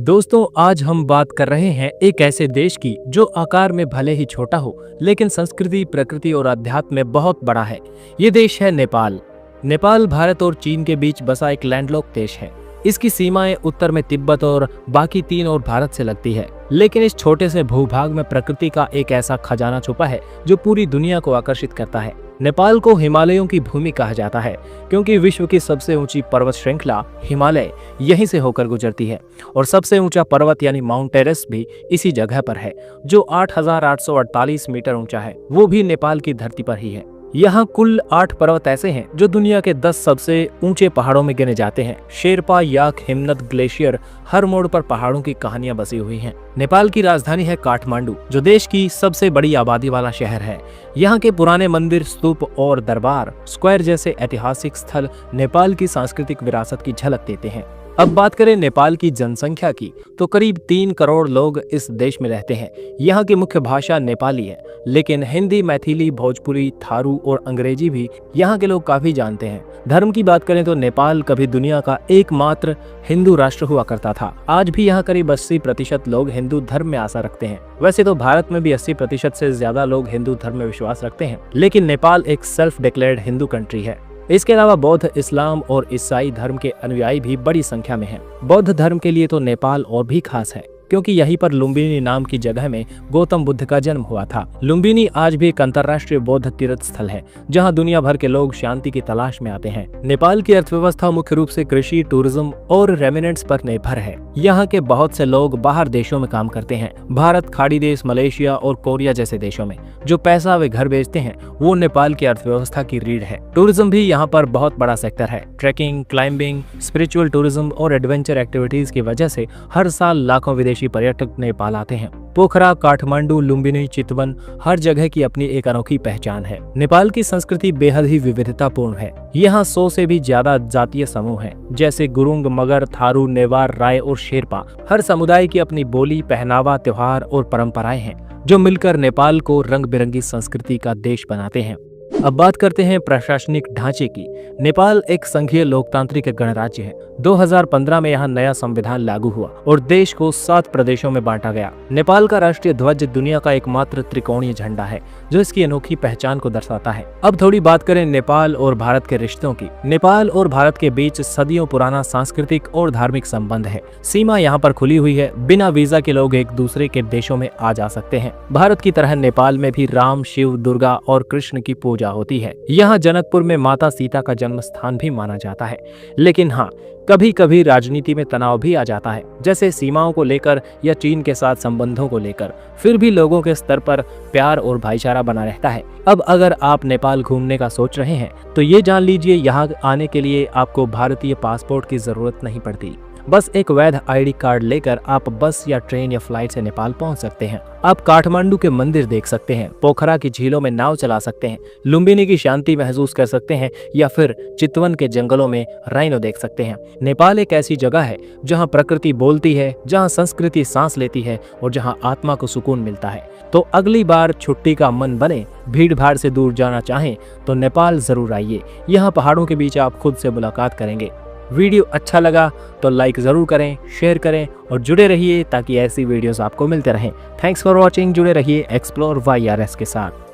दोस्तों, आज हम बात कर रहे हैं एक ऐसे देश की जो आकार में भले ही छोटा हो, लेकिन संस्कृति, प्रकृति और अध्यात्म में बहुत बड़ा है। ये देश है नेपाल। नेपाल भारत और चीन के बीच बसा एक लैंडलॉक देश है। इसकी सीमाएं उत्तर में तिब्बत और बाकी तीन और भारत से लगती है। लेकिन इस छोटे से भूभाग में प्रकृति का एक ऐसा खजाना छुपा है जो पूरी दुनिया को आकर्षित करता है। नेपाल को हिमालयों की भूमि कहा जाता है क्योंकि विश्व की सबसे ऊंची पर्वत श्रृंखला हिमालय यहीं से होकर गुजरती है और सबसे ऊंचा पर्वत यानी माउंट एवरेस्ट भी इसी जगह पर है जो 8,848 मीटर ऊंचा है। वो भी नेपाल की धरती पर ही है। यहाँ कुल 8 पर्वत ऐसे हैं जो दुनिया के 10 सबसे ऊंचे पहाड़ों में गिने जाते हैं। शेरपा, याक, हिमनद, ग्लेशियर, हर मोड़ पर पहाड़ों की कहानियां बसी हुई हैं। नेपाल की राजधानी है काठमांडू, जो देश की सबसे बड़ी आबादी वाला शहर है। यहाँ के पुराने मंदिर, स्तूप और दरबार स्क्वायर जैसे ऐतिहासिक स्थल नेपाल की सांस्कृतिक विरासत की झलक देते हैं। अब बात करें नेपाल की जनसंख्या की, तो करीब 3 करोड़ लोग इस देश में रहते हैं। यहाँ की मुख्य भाषा नेपाली है, लेकिन हिंदी, मैथिली, भोजपुरी, थारू और अंग्रेजी भी यहाँ के लोग काफी जानते हैं। धर्म की बात करें तो नेपाल कभी दुनिया का एकमात्र हिंदू राष्ट्र हुआ करता था। आज भी यहाँ करीब 80% लोग हिंदू धर्म में आस्था रखते हैं। वैसे तो भारत में भी 80% से ज्यादा लोग हिंदू धर्म में विश्वास रखते हैं, लेकिन नेपाल एक सेल्फ डिक्लेयर्ड हिंदू कंट्री है। इसके अलावा बौद्ध, इस्लाम और ईसाई धर्म के अनुयायी भी बड़ी संख्या में हैं। बौद्ध धर्म के लिए तो नेपाल और भी खास है क्योंकि यहीं पर लुम्बिनी नाम की जगह में गौतम बुद्ध का जन्म हुआ था। लुम्बिनी आज भी एक अंतर्राष्ट्रीय बौद्ध तीर्थ स्थल है जहां दुनिया भर के लोग शांति की तलाश में आते हैं। नेपाल की अर्थव्यवस्था मुख्य रूप से कृषि, टूरिज्म और रेमिनेंट्स पर निर्भर है। यहाँ के बहुत से लोग बाहर देशों में काम करते हैं, भारत, खाड़ी देश, मलेशिया और कोरिया जैसे देशों में। जो पैसा वे घर भेजते हैं वो नेपाल की अर्थव्यवस्था की रीढ़ है। टूरिज्म भी यहाँ पर बहुत बड़ा सेक्टर है। ट्रैकिंग, क्लाइंबिंग, स्पिरिचुअल टूरिज्म और एडवेंचर एक्टिविटीज की वजह से हर साल लाखों विदेशी पर्यटक नेपाल आते हैं। पोखरा, काठमांडू, लुम्बिनी, चितवन, हर जगह की अपनी एक अनोखी पहचान है। नेपाल की संस्कृति बेहद ही विविधतापूर्ण है। यहाँ 100 से भी ज्यादा जातीय समूह हैं, जैसे गुरुंग, मगर, थारू, नेवार, राय और शेरपा। हर समुदाय की अपनी बोली, पहनावा, त्योहार और परंपराएं हैं जो मिलकर नेपाल को रंग बिरंगी संस्कृति का देश बनाते हैं। अब बात करते हैं प्रशासनिक ढांचे की। नेपाल एक संघीय लोकतांत्रिक गणराज्य है। 2015 में यहाँ नया संविधान लागू हुआ और देश को 7 प्रदेशों में बांटा गया। नेपाल का राष्ट्रीय ध्वज दुनिया का एकमात्र त्रिकोणीय झंडा है जो इसकी अनोखी पहचान को दर्शाता है। अब थोड़ी बात करें नेपाल और भारत के रिश्तों की। नेपाल और भारत के बीच सदियों पुराना सांस्कृतिक और धार्मिक संबंध है। सीमा यहाँ पर खुली हुई है। बिना वीजा के लोग एक दूसरे के देशों में आ जा सकते हैं। भारत की तरह नेपाल में भी राम, शिव, दुर्गा और कृष्ण की पूजा होती है। यहाँ जनकपुर में माता सीता का जन्म स्थान भी माना जाता है। लेकिन हाँ, कभी कभी राजनीति में तनाव भी आ जाता है, जैसे सीमाओं को लेकर या चीन के साथ संबंधों को लेकर। फिर भी लोगों के स्तर पर प्यार और भाईचारा बना रहता है। अब अगर आप नेपाल घूमने का सोच रहे हैं तो ये जान लीजिए, यहाँ आने के लिए आपको भारतीय पासपोर्ट की जरूरत नहीं पड़ती। बस एक वैध आईडी कार्ड लेकर आप बस या ट्रेन या फ्लाइट से नेपाल पहुंच सकते हैं। आप काठमांडू के मंदिर देख सकते हैं, पोखरा की झीलों में नाव चला सकते हैं, लुम्बिनी की शांति महसूस कर सकते हैं या फिर चितवन के जंगलों में राइनो देख सकते हैं। नेपाल एक ऐसी जगह है जहां प्रकृति बोलती है, जहां संस्कृति सांस लेती है और जहां आत्मा को सुकून मिलता है। तो अगली बार छुट्टी का मन बने, भीड़ भाड़ से दूर जाना चाहें तो नेपाल जरूर आइए। यहाँ पहाड़ों के बीच आप खुद से मुलाकात करेंगे। वीडियो अच्छा लगा तो लाइक जरूर करें, शेयर करें और जुड़े रहिए ताकि ऐसी वीडियोस आपको मिलते रहें। Thanks for watching. जुड़े रहिए एक्सप्लोर YRS के साथ।